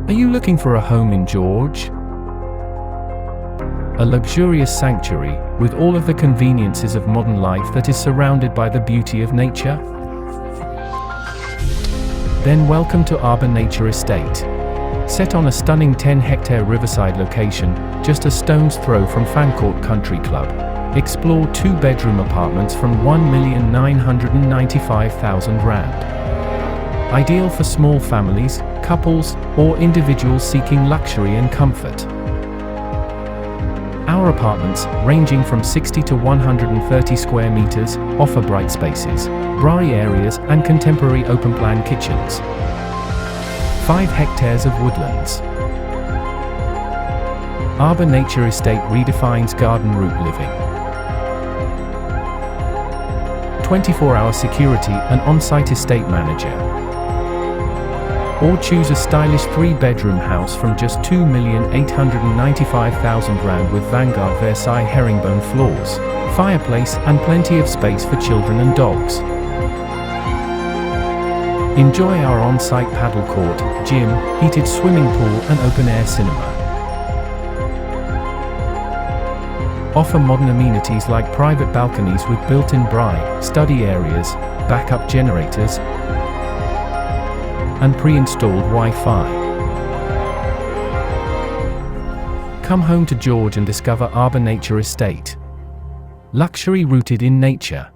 Are you looking for a home in George? A luxurious sanctuary, with all of the conveniences of modern life that is surrounded by the beauty of nature? Then welcome to Arbour Nature Estate. Set on a stunning 10-hectare riverside location, just a stone's throw from Fancourt Country Club, explore 2-bedroom apartments from R1,995,000. Ideal for small families, couples, or individuals seeking luxury and comfort. Our apartments, ranging from 60 to 130 square meters, offer bright spaces, braai areas, and contemporary open-plan kitchens. 5 hectares of woodlands. Arbour Nature Estate redefines garden route living. 24-hour security and on-site estate manager. Or choose a stylish 3-bedroom house from just R2,895,000 with Vanguard Versailles herringbone floors, fireplace, and plenty of space for children and dogs. Enjoy our on-site paddle court, gym, heated swimming pool, and open-air cinema. Offer modern amenities like private balconies with built-in braai, study areas, backup generators, and pre-installed Wi-Fi. Come home to George and discover Arbour Nature Estate. Luxury rooted in nature.